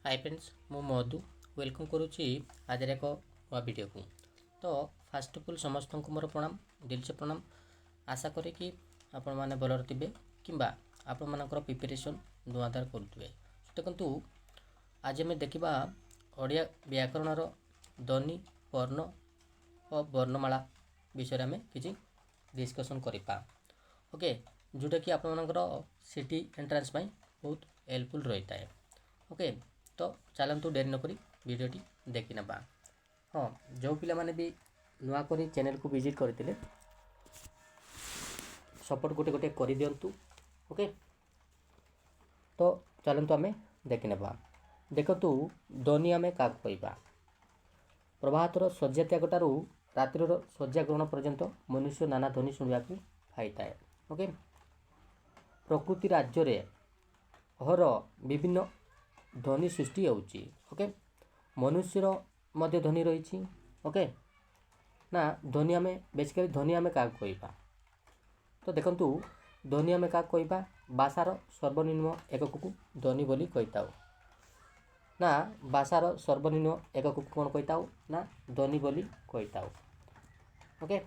Hi friends मु मधु welcome करुच्ची आज एक नया वीडियो को। तो फास्ट अफ ऑल समस्त को मोर प्रणाम दिल से प्रणाम। आशा करी कि आपण मैंने भलर थे कि आपण मानकर प्रिपेरेसन धुआधार करुवे। देखु आज आम देखा ओडिया व्याकरणर ध्वनि वर्ण और वर्णमाला विषय आम कि डिस्कसन करवा। ओके जोटा कि आपर सिटी एंट्रांस बहुत हेल्पफुल रही है। ओके तो चलतु डेरी नक वीडियोटी देखी ना। हाँ जो पिला माने भी नुआ करी चैनल को विजिट करते सपोर्ट गोटे गोटे कर दिंतु। ओके तो चलतु आम देखी ना। देखतु ध्वनि आम क्या कहवा। प्रभातर शଯ୍ୟା त्यागठारू रातिर शଯ୍ୟା ग्रहण पर्यंत मनुष्य नाना ध्वनि शुणा पाई था। ओके प्रकृति राज्य रे हर विभिन्न ध्वनि सृष्टि होची। ओके मनुष्यर मध्य ध्वनि रही। ओके ना ध्वनि आम बेसिकली ध्वनि आम क्या कहवा। तो देखंतु ध्वनि आम क्या कहवा भाषार सर्वनिम्न एकक को ध्वनि बोली कहीता ना भाषार सर्वनिम्न एकक को कौन कहीता ना ध्वनि बोली कहीता। ओके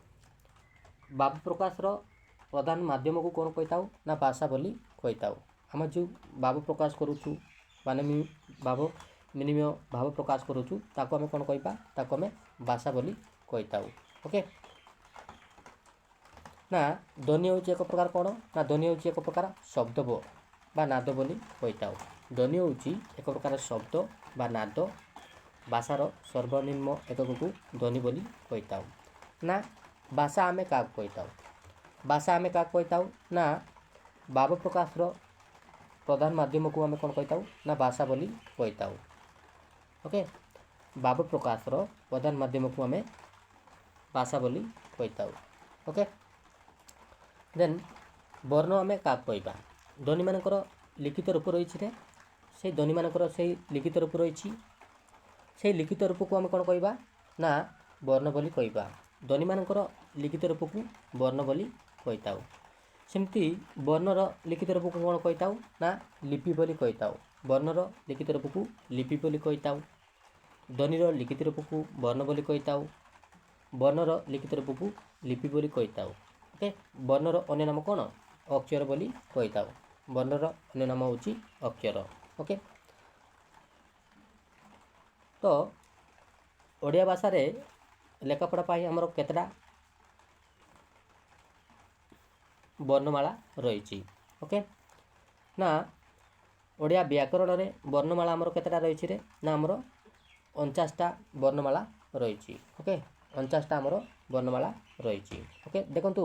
भाव प्रकाशर प्रधान माध्यम को कौन कहीता ना भाषा बोली कहीता। आम जो भाव प्रकाश करूँ माने भाव विनिमय भाव प्रकाश करूँ ताको आम कौन कहवा ताको आम भाषा बोली कहीता। ओके ना ध्वनि हूँ एक प्रकार कौन ना ध्वनि हूँ एक प्रकार शब्द बा नाद बोली कहीता। ध्वनि हूँ एक प्रकार शब्द बा नाद भाषार सर्वनिम्न एकक को ध्वनि बोली कहीता। ना भाषा आम क्या कहीता भाषा आम क्या कहीता ना भाव प्रकाशर प्रधान माध्यम को आम कौन कहीता ना भाषा बोली कहीता। ओके भाव प्रकाशर प्रधान माध्यम को आम भाषा बोली कहीता। ओके देन वर्ण आम क्या कहवा ध्वनि मानकर लिखित रूप रही से ध्वनि मानकर से लिखित रूप रही से लिखित रूप को आम कौन कहवा ना वर्ण बोली कहवा। ध्वनि मानकर लिखित रूप को वर्ण बोली कहीता। सेमती वर्णर लिखित रूप को कौन कहीता ना लिपि बोली कहीता। वर्णर लिखित रूप को लिपि बोली कहीता। ध्वनिर लिखित रूप को वर्ण बोली कहीता। वर्णर लिखित रूप को लिपि बोली कहीता। ओके वर्णर अन्य नाम कौन अक्षर बोली कहीता। वर्णर अन्य नाम होची अक्षर। ओके तो ओडिया भाषा रे लेखापढ़ा पाई हमर केतटा वर्णमाला रही। ओके ना ओडिया व्याकरण रे वर्णमाला आमर केतटा रही रे ना आमर 49टा वर्णमाला रही। ओके 49टा आमर वर्णमाला रही। ओके देखंतु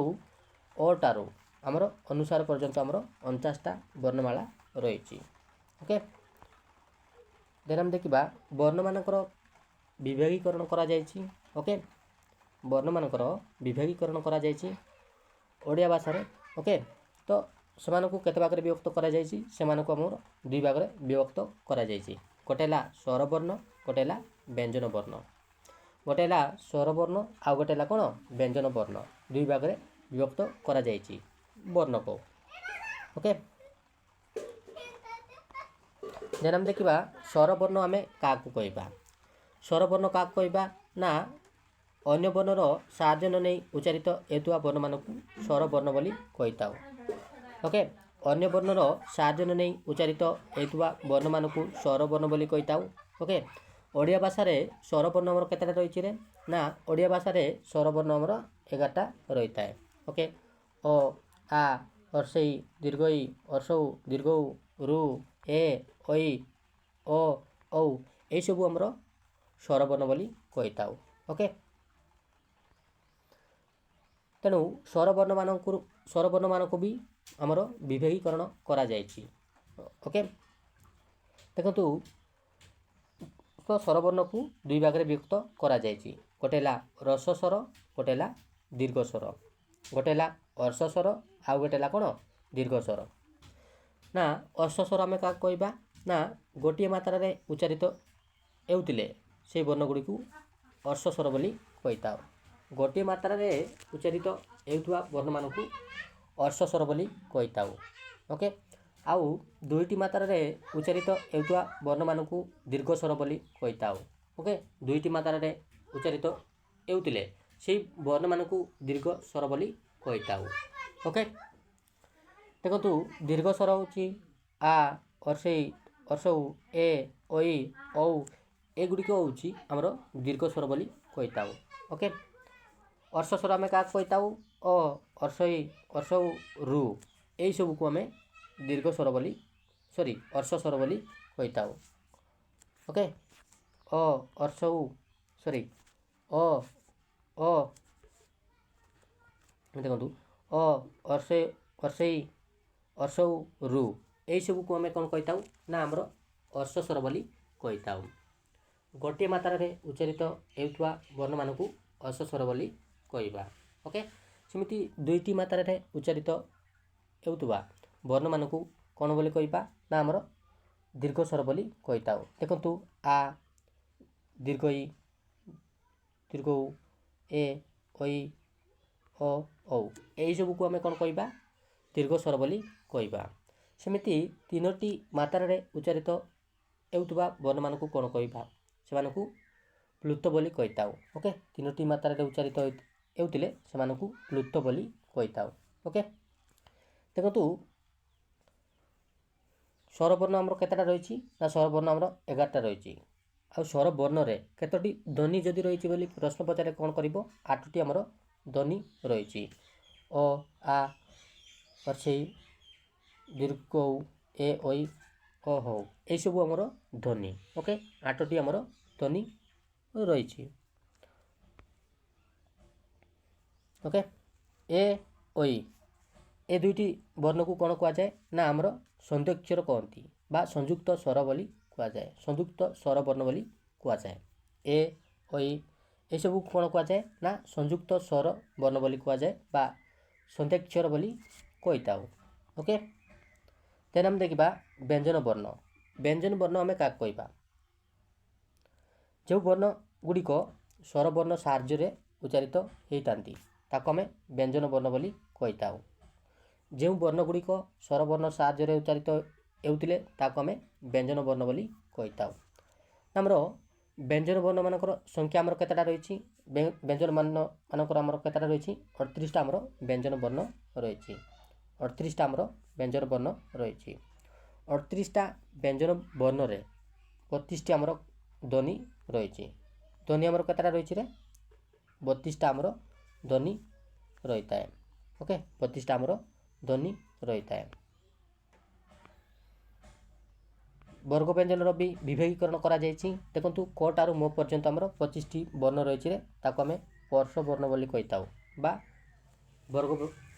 अ टारू आमर अनुसार पर्यंत आमर 49टा वर्णमाला रही। ओके देन हम देखिबा वर्ण मानकर विभागीकरण करा जायछि। ओके वर्ण मानकर विभागीकरण करा जायछि ओडिया भाषा रे। ओके तो सेमान को केते भाग रे विभक्त करा जायछि सेमान को हमर दुई भाग रे विभक्त करा जायछि। गोटेला स्वर वर्ण गोटेला व्यंजन वर्ण गोटेला स्वर वर्ण आ गोटेला कोन व्यंजन वर्ण दुई भाग रे विभक्त करा जायछि वर्ण को। ओके देन हम देखिबा स्वर वर्ण आमे का को कहबा। स्वर वर्ण का कहबा ना अन्य वर्णर साहाय्य न नहीं उच्चारित हेतुआ वर्ण मान को स्वर वर्ण बोली कहीता। ओके अन्य वर्णर साहाय्य न नहीं उच्चारित हेतुआ वर्ण मान को स्वर वर्ण बोली कहीता। ओके ओडिया भाषा रे स्वर वर्ण हमर केतेटा रही रे ना ओडिया भाषा रे स्वर वर्ण हमर 11टा रही था। ओके ओ आ हर्षई दीर्घई हर्षौ दीर्घौ रु ए ओई ओ औ ए सब हमर स्वर वर्ण बोली कहीता। ओके तेणु स्वर वर्ण मान को भी आमर विभागीकरण करा जायछि। ओके देखंतु तो स्वर वर्ण को दुई भाग रे विभक्त करा जायछि। गोटेला रस स्वर गोटेला दीर्घ स्वर गोटेला अर्श स्वर आ गोटेला कोन दीर्घ स्वर। ना अर्श स्वर आम क्या कहबा ना गोटे मात्रा रे उच्चारित हेउतिले से वर्ण गुडी को अर्श स्वर बोली कहीता। गोटे मात्रा रे उच्चारित हेउथुआ वर्ण मान को अर्श स्वर बोली कहीता। ओके ଆଉ ଦୁଇଟି ମାତ୍ରାରେ ଉଚ୍ଚାରିତ ହେଉଥିବା ବର୍ଣ୍ଣମାନଙ୍କୁ ଦୀର୍ଘ ସ୍ୱର ବୋଲି କହିଥାଉ। ଓକେ, ଦୁଇଟି ମାତ୍ରାରେ ଉଚ୍ଚାରିତ ହେଉଥିଲେ ସେଇ ବର୍ଣ୍ଣମାନଙ୍କୁ ଦୀର୍ଘ ସ୍ୱର ବୋଲି କହିଥାଉ। ଓକେ, ଦେଖନ୍ତୁ ଦୀର୍ଘ ସ୍ୱର ହେଉଛି ଆ, ଇ, ଔ, ଏ, ଐ, ଔ, ଏଗୁଡ଼ିକ ହେଉଛି ଆମର ଦୀର୍ଘ ସ୍ୱର ବୋଲି କହିଥାଉ। ଓକେ, ଅର୍ଶ ସ୍ୱର ଆମେ କାହାକୁ କହିଥାଉ? ଅ, ଇ, ଔ, ଋ, ଏହିସବୁକୁ ଆମେ ଦୀର୍ଘ ସ୍ୱର ବୋଲି ଅର୍ଶ ସ୍ୱର ବୋଲି କହିଥାଉ। ଓକେ, ଅ, ଦେଖନ୍ତୁ ଅ, ଇ, ଔ, ଋ, ଏହିସବୁକୁ ଆମେ କ'ଣ କହିଥାଉ? ନା ଆମର ଅର୍ଶ ସ୍ୱର ବୋଲି କହିଥାଉ। ଗୋଟିଏ ମାତ୍ରାରେ ଉଚ୍ଚାରିତ ହେଉଥିବା ବର୍ଣ୍ଣମାନଙ୍କୁ ଅର୍ଶ ସ୍ୱର ବୋଲି କହିବା। ଓକେ, ସେମିତି ଦୁଇଟି ମାତ୍ରାରେ ଉଚ୍ଚାରିତ ହେଉଥିବା ବର୍ଣ୍ଣମାନଙ୍କୁ କ'ଣ ବୋଲି କହିବା? ନା ଆମର ଦୀର୍ଘ ସ୍ୱର ବୋଲି କହିଥାଉ। ଦେଖନ୍ତୁ ଆ, ଦୀର୍ଘ ଇ, ଦୀର୍ଘ ଉ, ଏ, ଐ, ଅ, ଔ, ଏହିସବୁକୁ ଆମେ କ'ଣ କହିବା? ଦୀର୍ଘ ସ୍ୱର ବୋଲି କହିବା। ସେମିତି ତିନୋଟି ମାତ୍ରାରେ ଉଚ୍ଚାରିତ ହେଉଥିବା ବର୍ଣ୍ଣମାନଙ୍କୁ କ'ଣ କହିବା? ସେମାନଙ୍କୁ ପ୍ଲୁତ ବୋଲି କହିଥାଉ। ଓକେ, ତିନୋଟି ମାତ୍ରାରେ ଉଚ୍ଚାରିତ ହେଉଥିଲେ ସେମାନଙ୍କୁ ପ୍ଲୁତ ବୋଲି କହିଥାଉ। ଓକେ, ଦେଖନ୍ତୁ ସ୍ୱରବର୍ଣ୍ଣ ଆମର କେତେଟା ରହିଛି? ନା ସ୍ୱରବର୍ଣ୍ଣ ଆମର 11ଟା ରହିଛି। ଆଉ ସ୍ୱରବର୍ଣ୍ଣରେ କେତୋଟି ଧ୍ୱନି ଯଦି ରହିଛି ବୋଲି ପ୍ରଶ୍ନ ପଚାରେ କ'ଣ କରିବ? 8ଟି ଆମର ଧ୍ୱନି ରହିଛି। ଅ, ଆ, ଇ, ଦୀର୍ଘ ଉ, ଏ, ଐ, ଅ, ଔ, ଏହିସବୁ ଆମର ଧ୍ୱନି। ଓକେ, 8ଟି ଆମର ଧ୍ୱନି ରହିଛି। ଓକେ, ଏ, ଐ, ଏ ଦୁଇଟି ବର୍ଣ୍ଣକୁ କ'ଣ କୁହାଯାଏ? ନା ଆମର ସନ୍ଧ୍ୟକ୍ଷର କହନ୍ତି ବା ସଂଯୁକ୍ତ ସ୍ୱର ବୋଲି କୁହାଯାଏ। ସଂଯୁକ୍ତ ସ୍ୱର ବର୍ଣ୍ଣ ବୋଲି କୁହାଯାଏ। ଏ, ଐ, ଏସବୁକୁ କ'ଣ କୁହାଯାଏ? ନା ସଂଯୁକ୍ତ ସ୍ୱର ବର୍ଣ୍ଣ ବୋଲି କୁହାଯାଏ ବା ସନ୍ଧ୍ୟାକ୍ଷର ବୋଲି କହିଥାଉ। ଓକେ, ଦେନ୍ ଆମେ ଦେଖିବା ବ୍ୟଞ୍ଜନ ବର୍ଣ୍ଣ। ବ୍ୟଞ୍ଜନ ବର୍ଣ୍ଣ ଆମେ କାହାକୁ କହିବା? ଯେଉଁ ବର୍ଣ୍ଣ ଗୁଡ଼ିକ ସ୍ୱରବର୍ଣ୍ଣ ସାହାଯ୍ୟରେ ଉଚ୍ଚାରିତ ହେଇଥାନ୍ତି ତାକୁ ଆମେ ବ୍ୟଞ୍ଜନ ବର୍ଣ୍ଣ ବୋଲି କହିଥାଉ। ଯେଉଁ ବର୍ଣ୍ଣଗୁଡ଼ିକ ସ୍ୱରବର୍ଣ୍ଣ ସାହାଯ୍ୟରେ ଉଚ୍ଚାରିତ ହେଉଥିଲେ ତାକୁ ଆମେ ବ୍ୟଞ୍ଜନ ବର୍ଣ୍ଣ ବୋଲି କହିଥାଉ। ଆମର ବ୍ୟଞ୍ଜନ ବର୍ଣ୍ଣମାନଙ୍କର ସଂଖ୍ୟା ଆମର କେତେଟା ରହିଛି? ବ୍ୟଞ୍ଜନ ମାନଙ୍କର ଆମର କେତେଟା ରହିଛି? 38ଟା ଆମର ବ୍ୟଞ୍ଜନ ବର୍ଣ୍ଣ ରହିଛି। 38ଟା ଆମର ବ୍ୟଞ୍ଜନ ବର୍ଣ୍ଣ ରହିଛି। 38ଟା ବ୍ୟଞ୍ଜନ ବର୍ଣ୍ଣରେ 32ଟି ଆମର ଧ୍ୱନି ରହିଛି। ଧ୍ୱନି ଆମର କେତେଟା ରହିଛି ରେ? 32ଟା ଆମର ଧ୍ୱନି ରହିଥାଏ। ଓକେ, 32ଟା ଆମର ଧ୍ୱନି ରହିଥାଏ। ବର୍ଗ ବ୍ୟଞ୍ଜନର ବି ବିଭେଗୀକରଣ କରାଯାଇଛି। ଦେଖନ୍ତୁ କ ଠାରୁ ମ ପର୍ଯ୍ୟନ୍ତ ଆମର 25ଟି ବର୍ଣ୍ଣ ରହିଛି। ତାକୁ ଆମେ ସ୍ପର୍ଶ ବର୍ଣ୍ଣ ବୋଲି କହିଥାଉ ବା ବର୍ଗ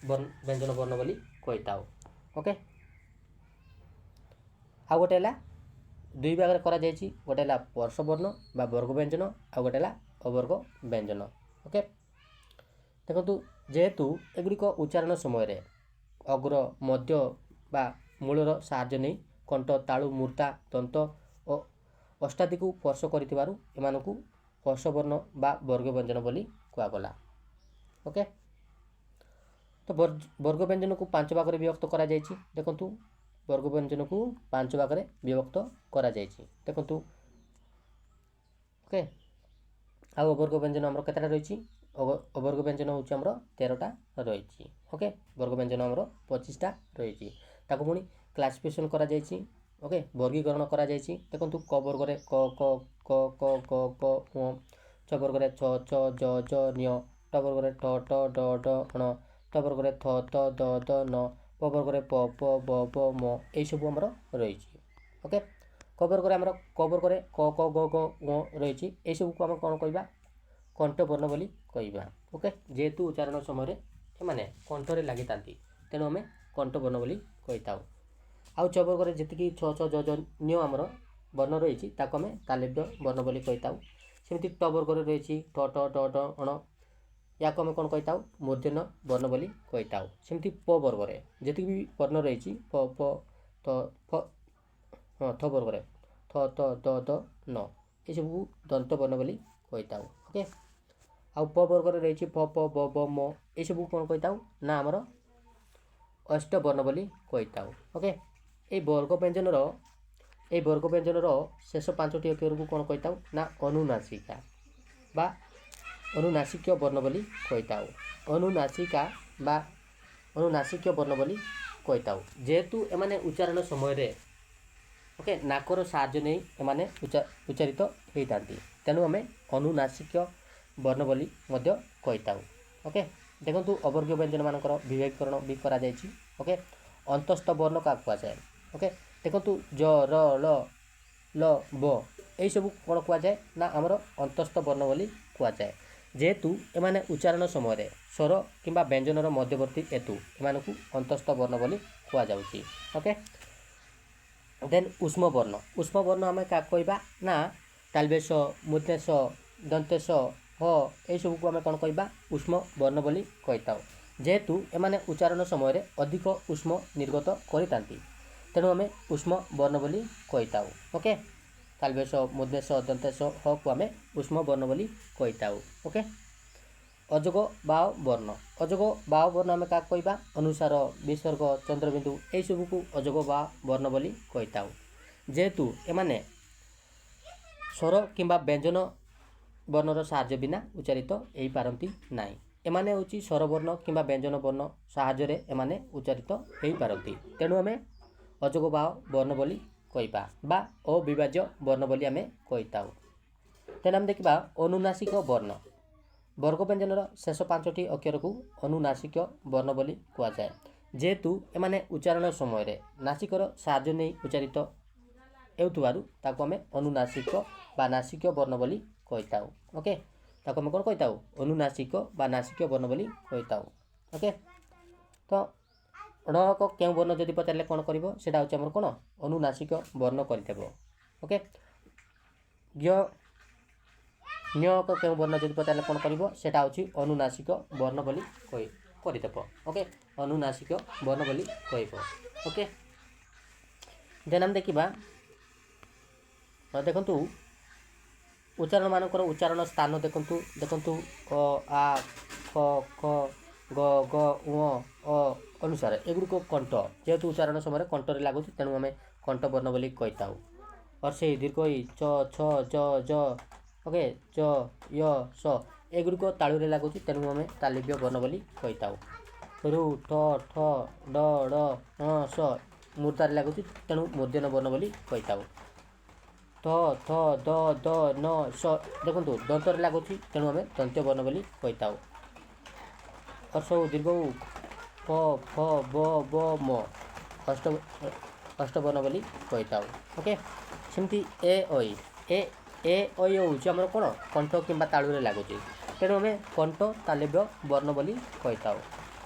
ବ୍ୟଞ୍ଜନ ବର୍ଣ୍ଣ ବୋଲି କହିଥାଉ। ଓକେ, ଆଉ ଗୋଟେ ହେଲା ଦୁଇ ଭାଗରେ କରାଯାଇଛି। ଗୋଟେ ହେଲା ସ୍ପର୍ଶ ବର୍ଣ୍ଣ ବା ବର୍ଗ ବ୍ୟଞ୍ଜନ, ଆଉ ଗୋଟେ ହେଲା ଅବର୍ଗ ବ୍ୟଞ୍ଜନ। ଓକେ, ଦେଖନ୍ତୁ ଯେହେତୁ ଏଗୁଡ଼ିକ ଉଚ୍ଚାରଣ ସମୟରେ ଅଗ୍ର, ମଧ୍ୟ ବା ମୂଳର ସାହାଯ୍ୟ ନେଇ କଣ୍ଠ, ତାଳୁ, ମୂର୍ଚ୍ଛା, ଦନ୍ତ ଓ ଅଷ୍ଟାଦିକୁ ସ୍ପର୍ଶ କରିଥିବାରୁ ଏମାନଙ୍କୁ ସ୍ପର୍ଶ ବର୍ଣ୍ଣ ବା ବର୍ଗ ବ୍ୟଞ୍ଜନ ବୋଲି କୁହାଗଲା। ଓକେ, ତ ବର୍ଗ ବ୍ୟଞ୍ଜନକୁ 5 ଭାଗରେ ବିଭକ୍ତ କରାଯାଇଛି। ଦେଖନ୍ତୁ ବର୍ଗ ବ୍ୟଞ୍ଜନକୁ 5 ଭାଗରେ ବିଭକ୍ତ କରାଯାଇଛି। ଦେଖନ୍ତୁ ଓକେ, ଆଉ ଅବର୍ଗ ବ୍ୟଞ୍ଜନ ଆମର କେତେଟା ରହିଛି? ଅବର୍ଗ ବ୍ୟଞ୍ଜନ ହେଉଛି ଆମର 13ଟା ରହିଛି। ଓକେ, ବର୍ଗ ବ୍ୟଞ୍ଜନ ଆମର 25ଟା ରହିଛି। ତାକୁ ପୁଣି କ୍ଲାସିଫିକେସନ୍ କରାଯାଇଛି। ଓକେ, ବର୍ଗୀକରଣ କରାଯାଇଛି। ଦେଖନ୍ତୁ କ ବର୍ଗରେ କ, କ, କ, କ, କ, କ, ଙ, ଛ ବର୍ଗରେ ଛ, ଛ, ଜ, ଜ, ଞ୍ଜ, ଟ ବର୍ଗରେ ଠ, ଠ, ଡ, ଢ, ଣ, ଥ ବର୍ଗରେ ଥ, ଥ, ଦ, ଧ, ନ, ପ ବର୍ଗରେ ପ, ପ, ବ, ବ, ମ, ଏହିସବୁ ଆମର ରହିଛି। ଓକେ, କ ବର୍ଗରେ ଆମର କ ବର୍ଗରେ କ, କ, ଗ, ଘ, ଙ ରହିଛି। ଏହିସବୁକୁ ଆମେ କ'ଣ କହିବା? କଣ୍ଠ ବର୍ଣ୍ଣ ବୋଲି କହିବା। ଓକେ, ଯେହେତୁ ଉଚ୍ଚାରଣ ସମୟରେ ଏମାନେ କଣ୍ଠରେ ଲାଗିଥାନ୍ତି ତେଣୁ ଆମେ କଣ୍ଠ ବର୍ଣ୍ଣ ବୋଲି କହିଥାଉ। ଆଉ ଛ ବର୍ଗରେ ଯେତିକି ଛ, ଛ, ଜ, ଜ, ଞ୍ଜ ଆମର ବର୍ଣ୍ଣ ରହିଛି ତାକୁ ଆମେ ତାଲବ୍ୟ ବର୍ଣ୍ଣ ବୋଲି କହିଥାଉ। ସେମିତି ଟ ବର୍ଗରେ ରହିଛି ଠ, ଠ, ଡ, ଢ, ଣ, ୟାକୁ ଆମେ କ'ଣ କହିଥାଉ? ମୂର୍ଧନ୍ୟ ବର୍ଣ୍ଣ ବୋଲି କହିଥାଉ। ସେମିତି ପ ବର୍ଗରେ ଯେତିକି ବି ବର୍ଣ୍ଣ ରହିଛି ପ, ଫ, ଥ, ଫ, ଥ ବର୍ଗରେ ଥ, ଥ, ଦ, ଧ, ନ, ଏସବୁକୁ ଦନ୍ତ ବର୍ଣ୍ଣ ବୋଲି କହିଥାଉ। ଓକେ, ଆଉ ପ ବର୍ଗରେ ରହିଛି ଫ, ପ, ବ, ବ, ମ, ଏସବୁ କ'ଣ କହିଥାଉ? ନା ଆମର ଅଷ୍ଟ ବର୍ଣ୍ଣ ବୋଲି କହିଥାଉ। ଓକେ, এই ବର୍ଗ ବ୍ୟଞ୍ଜନର ଶେଷ 5ଟି ଅକ୍ଷରକୁ କ'ଣ କହିଥାଉ ନା ଅନୁନାସିକା ବା ଅନୁନାସିକ ବର୍ଣ୍ଣ ବୋଲି କହିଥାଉ। ଅନୁନାସିକା ବା ଅନୁନାସିକ ବର୍ଣ୍ଣ ବୋଲି କହିଥାଉ। ଯେହେତୁ ଏମାନେ ଉଚ୍ଚାରଣ ସମୟରେ ଓକେ ନାକର ସାହାଯ୍ୟ ନେଇ ଏମାନେ ଉଚ୍ଚାରିତ ହୋଇଥାନ୍ତି, ତେଣୁ ଆମେ ଅନୁନାସିକ ବର୍ଣ୍ଣ ବୋଲି ମଧ୍ୟ କହିଥାଉ। ଓକେ, ଦେଖନ୍ତୁ ଅବର୍ଗୀୟ ବ୍ୟଞ୍ଜନମାନଙ୍କର ବିଭାଗୀକରଣ ବି କରାଯାଇଛି। ଓକେ, ଅନ୍ତସ୍ଥ ବର୍ଣ୍ଣ କାହାକୁ କୁହାଯାଏ? ଓକେ, ଦେଖନ୍ତୁ ଜ ର ଳ ଲ ବ ଏଇସବୁ କ'ଣ କୁହାଯାଏ ନା ଆମର ଅନ୍ତସ୍ଥ ବର୍ଣ୍ଣ ବୋଲି କୁହାଯାଏ। ଯେହେତୁ ଏମାନେ ଉଚ୍ଚାରଣ ସମୟରେ ସ୍ୱର କିମ୍ବା ବ୍ୟଞ୍ଜନର ମଧ୍ୟବର୍ତ୍ତୀ ହେତୁ ଏମାନଙ୍କୁ ଅନ୍ତସ୍ଥ ବର୍ଣ୍ଣ ବୋଲି କୁହାଯାଉଛି। ଓକେ, ଦେନ୍ ଉଷ୍ମ ବର୍ଣ୍ଣ ଆମେ କାହାକୁ କହିବା ନା ତାଲବେଶ, ମୂର୍ଦ୍ଧେଶ, ଦନ୍ତେଶ, ହ ଏଇସବୁକୁ ଆମେ କ'ଣ କହିବା ଉଷ୍ମ ବର୍ଣ୍ଣ ବୋଲି କହିଥାଉ। ଯେହେତୁ ଏମାନେ ଉଚ୍ଚାରଣ ସମୟରେ ଅଧିକ ଉଷ୍ମ ନିର୍ଗତ କରିଥାନ୍ତି, ତେଣୁ ଆମେ ଉଷ୍ମ ବର୍ଣ୍ଣ ବୋଲି କହିଥାଉ। ଓକେ, ତାଲବେଶ, ମୂର୍ଦ୍ଧେଶ, ଦନ୍ତେଶ, ହକୁ ଆମେ ଉଷ୍ମ ବର୍ଣ୍ଣ ବୋଲି କହିଥାଉ। ଓକେ, ଅଯୋଗ ବାହ ବର୍ଣ୍ଣ ଆମେ କାହାକୁ କହିବା ଅନୁସାର, ବିସର୍ଗ, ଚନ୍ଦ୍ରବିନ୍ଦୁ ଏଇସବୁକୁ ଅଯୋଗ ବାହ ବର୍ଣ୍ଣ ବୋଲି କହିଥାଉ। ଯେହେତୁ ଏମାନେ ସ୍ୱର କିମ୍ବା ବ୍ୟଞ୍ଜନ ବର୍ଣ୍ଣର ସାହାଯ୍ୟ ବିନା ଉଚ୍ଚାରିତ ହୋଇପାରନ୍ତି ନାହିଁ। ଏମାନେ ହେଉଛି ସ୍ୱରବର୍ଣ୍ଣ କିମ୍ବା ବ୍ୟଞ୍ଜନ ବର୍ଣ୍ଣ ସାହାଯ୍ୟରେ ଏମାନେ ଉଚ୍ଚାରିତ ହୋଇପାରନ୍ତି, ତେଣୁ ଆମେ ଅଯୋଗ ବାହ ବର୍ଣ୍ଣ ବୋଲି କହିବା ବା ଅବିଭାଜ୍ୟ ବର୍ଣ୍ଣ ବୋଲି ଆମେ କହିଥାଉ। ତେଣୁ ଆମେ ଦେଖିବା ଅନୁନାସିକ ବର୍ଣ୍ଣ। ବର୍ଗ ବ୍ୟଞ୍ଜନର ଶେଷ 5ଟି ଅକ୍ଷରକୁ ଅନୁନାସିକ ବର୍ଣ୍ଣ ବୋଲି କୁହାଯାଏ। ଯେହେତୁ ଏମାନେ ଉଚ୍ଚାରଣ ସମୟରେ ନାସିକର ସାହାଯ୍ୟ ନେଇ ଉଚ୍ଚାରିତ ହେଉଥିବାରୁ ତାକୁ ଆମେ ଅନୁନାସିକ ବା ନାସିକ ବର୍ଣ୍ଣ ବୋଲି କହିଥାଉ। ଓକେ, ତାକୁ ଆମେ କ'ଣ କହିଥାଉ ଅନୁନାସିକ ବା ନାସିକ ବର୍ଣ୍ଣ ବୋଲି କହିଥାଉ। ଓକେ, ତ ଣକ କେଉଁ ବର୍ଣ୍ଣ ଯଦି ପଚାରିଲେ କ'ଣ କରିବ, ସେଇଟା ହେଉଛି ଆମର କ'ଣ ଅନୁନାସିକ ବର୍ଣ୍ଣ କରିଦେବ। ଓକେ, ଜ୍ଞକ କେଉଁ ବର୍ଣ୍ଣ ଯଦି ପଚାରିଲେ କ'ଣ କରିବ, ସେଇଟା ହେଉଛି ଅନୁନାସିକ ବର୍ଣ୍ଣ ବୋଲି କରିଦେବ। ଓକେ, ଅନୁନାସିକ ବର୍ଣ୍ଣ ବୋଲି କହିବ। ଓକେ, ଦେନ୍ ଆମେ ଦେଖିବା ଦେଖନ୍ତୁ ଉଚ୍ଚାରଣମାନଙ୍କର ଉଚ୍ଚାରଣ ସ୍ଥାନ ଦେଖନ୍ତୁ ଅ ଆ ଖ ଖ ଗ ଗ ଙ ଅ ଅନୁସାରେ ଏଗୁଡ଼ିକ କଣ୍ଠ, ଯେହେତୁ ଉଚ୍ଚାରଣ ସମୟରେ କଣ୍ଠରେ ଲାଗୁଛି, ତେଣୁ ଆମେ କଣ୍ଠ ବର୍ଣ୍ଣ ବୋଲି କହିଥାଉ। ହର୍ଷେଇ, ଦୀର୍ଘଇ, ଚ ଛ ଜ ଜ ଓକେ ଜ ୟ ସ ଏଗୁଡ଼ିକ ତାଳୁରେ ଲାଗୁଛି, ତେଣୁ ଆମେ ତାଲବ୍ୟ ବର୍ଣ୍ଣ ବୋଲି କହିଥାଉ। ରୁ ଠ ଠ ଡ ଡ଼ ଣ ସ ମୂର୍ଦ୍ଧାରେ ଲାଗୁଛି, ତେଣୁ ମୂର୍ଦ୍ଧନ ବର୍ଣ୍ଣ ବୋଲି କହିଥାଉ। ଥ ଥ ଦ ଦ ନ ସ ଦେଖନ୍ତୁ ଦନ୍ତରେ ଲାଗୁଛି, ତେଣୁ ଆମେ ଦନ୍ତ୍ୟ ବର୍ଣ୍ଣ ବୋଲି କହିଥାଉ। ହର୍ଷଉ, ଦୀର୍ଘଉ, ଫ ଫ ବ ବ ମ ଅଷ୍ଟବର୍ଣ୍ଣ ବୋଲି କହିଥାଉ। ଓକେ, ସେମିତି ଏ ଐ ହେଉଛି ଆମର କ'ଣ କଣ୍ଠ କିମ୍ବା ତାଳୁରେ ଲାଗୁଛି, ତେଣୁ ଆମେ କଣ୍ଠ ତାଲବ୍ୟ ବର୍ଣ୍ଣ ବୋଲି କହିଥାଉ।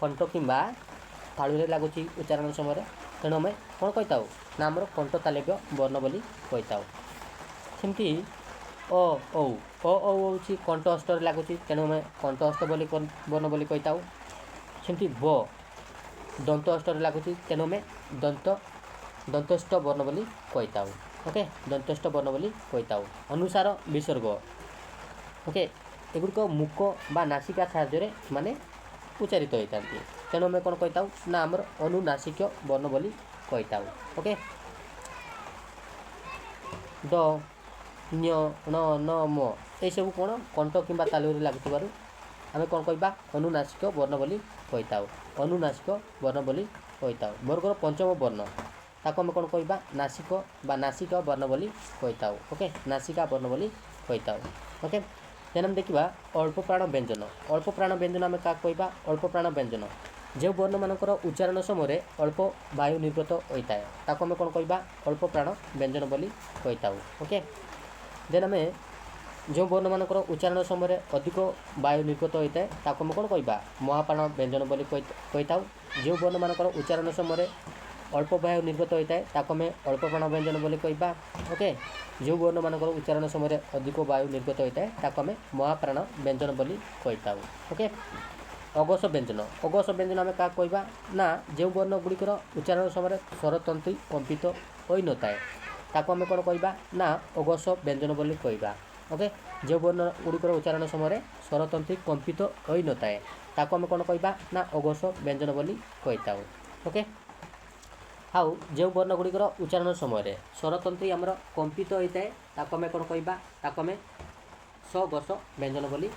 କଣ୍ଠ କିମ୍ବା ତାଳୁରେ ଲାଗୁଛି ଉଚ୍ଚାରଣ ସମୟରେ, ତେଣୁ ଆମେ କ'ଣ କହିଥାଉ ନା ଆମର କଣ୍ଠ ତାଲବ୍ୟ ବର୍ଣ୍ଣ ବୋଲି କହିଥାଉ। ସେମିତି ଅ ଔ ହେଉଛି କଣ୍ଠ ଅଷ୍ଟରେ ଲାଗୁଛି, ତେଣୁ ଆମେ କଣ୍ଠ ଅଷ୍ଟ ବୋଲି ବର୍ଣ୍ଣ ବୋଲି କହିଥାଉ। ସେମିତି ବ ଦନ୍ତ ଅଷ୍ଟରେ ଲାଗୁଛି, ତେଣୁ ଆମେ ଦନ୍ତସ୍ଥ ବର୍ଣ୍ଣ ବୋଲି କହିଥାଉ। ଓକେ, ଦନ୍ତସ୍ଥ ବର୍ଣ୍ଣ ବୋଲି କହିଥାଉ। ଅନୁସାର, ବିସର୍ଗ ଓକେ ଏଗୁଡ଼ିକ ମୁକ ବା ନାସିକା ସାହାଯ୍ୟରେ ମାନେ ଉଚ୍ଚାରିତ ହୋଇଥାନ୍ତି, ତେଣୁ ଆମେ କ'ଣ କହିଥାଉ ନା ଆମର ଅନୁନାସିକ ବର୍ଣ୍ଣ ବୋଲି କହିଥାଉ। ଓକେ, ଦ ନ୍ୟ ଣ ନ ମ ଏସବୁ କ'ଣ କଣ୍ଠ କିମ୍ବା ତାଲୁରେ ଲାଗୁଥିବାରୁ ଆମେ କ'ଣ କହିବା ଅନୁନାସିକ ବର୍ଣ୍ଣ ବୋଲି କହିଥାଉ। ଅନୁନାସିକ ବର୍ଣ୍ଣ ବୋଲି କହିଥାଉ। ବର୍ଗର ପଞ୍ଚମ ବର୍ଣ୍ଣ, ତାକୁ ଆମେ କ'ଣ କହିବା ନାସିକ ବା ନାସିକା ବର୍ଣ୍ଣ ବୋଲି କହିଥାଉ। ଓକେ, ନାସିକା ବର୍ଣ୍ଣ ବୋଲି କହିଥାଉ। ଓକେ, ଦେନ୍ ଆମେ ଦେଖିବା ଅଳ୍ପ ପ୍ରାଣ ବ୍ୟଞ୍ଜନ। ଅଳ୍ପ ପ୍ରାଣ ବ୍ୟଞ୍ଜନ ଆମେ କାହାକୁ କହିବା ଅଳ୍ପ ପ୍ରାଣ ବ୍ୟଞ୍ଜନ। ଯେଉଁ ବର୍ଣ୍ଣମାନଙ୍କର ଉଚ୍ଚାରଣ ସମୟରେ ଅଳ୍ପ ବାୟୁ ନିର୍ଗତ ହୋଇଥାଏ, ତାକୁ ଆମେ କ'ଣ କହିବା ଅଳ୍ପ ପ୍ରାଣ ବ୍ୟଞ୍ଜନ ବୋଲି କହିଥାଉ। ଓକେ, ଦେନ୍ ଆମେ ଯେଉଁ ବର୍ଣ୍ଣମାନଙ୍କର ଉଚ୍ଚାରଣ ସମୟରେ ଅଧିକ ବାୟୁ ନିର୍ଗତ ହୋଇଥାଏ, ତାକୁ ଆମେ କ'ଣ କହିବା ମହାପ୍ରାଣ ବ୍ୟଞ୍ଜନ ବୋଲି କହିଥାଉ। ଯେଉଁ ବର୍ଣ୍ଣମାନଙ୍କର ଉଚ୍ଚାରଣ ସମୟରେ ଅଳ୍ପ ବାୟୁ ନିର୍ଗତ ହୋଇଥାଏ, ତାକୁ ଆମେ ଅଳ୍ପ ପ୍ରାଣ ବ୍ୟଞ୍ଜନ ବୋଲି କହିବା। ଓକେ, ଯେଉଁ ବର୍ଣ୍ଣମାନଙ୍କର ଉଚ୍ଚାରଣ ସମୟରେ ଅଧିକ ବାୟୁ ନିର୍ଗତ ହୋଇଥାଏ, ତାକୁ ଆମେ ମହାପ୍ରାଣ ବ୍ୟଞ୍ଜନ ବୋଲି କହିଥାଉ। ଓକେ, ଅଘୋଷ ବ୍ୟଞ୍ଜନ ଆମେ କାହାକୁ କହିବା ନା ଯେଉଁ ବର୍ଣ୍ଣ ଗୁଡ଼ିକର ଉଚ୍ଚାରଣ ସମୟରେ ସ୍ୱରତନ୍ତ୍ରୀ କମ୍ପିତ ହୋଇନଥାଏ, ତାକୁ ଆମେ କ'ଣ କହିବା ନା ଅଘୋଷ ବ୍ୟଞ୍ଜନ ବୋଲି କହିବା। ଓକେ, ଯେଉଁ ବର୍ଣ୍ଣ ଗୁଡ଼ିକର ଉଚ୍ଚାରଣ ସମୟରେ ସ୍ୱରତନ୍ତ୍ରୀ କମ୍ପିତ ହୋଇନଥାଏ, ତାକୁ ଆମେ କ'ଣ କହିବା ନା ଅଘୋଷ ବ୍ୟଞ୍ଜନ ବୋଲି କହିଥାଉ। ଓକେ, ଆଉ ଯେଉଁ ବର୍ଣ୍ଣ ଗୁଡ଼ିକର ଉଚ୍ଚାରଣ ସମୟରେ ସ୍ୱରତନ୍ତ୍ରୀ ଆମର କମ୍ପିତ ହୋଇଥାଏ ତାକୁ ଆମେ କ'ଣ କହିବା, ତାକୁ ଆମେ ସ ଗସ ବ୍ୟଞ୍ଜନ ବୋଲି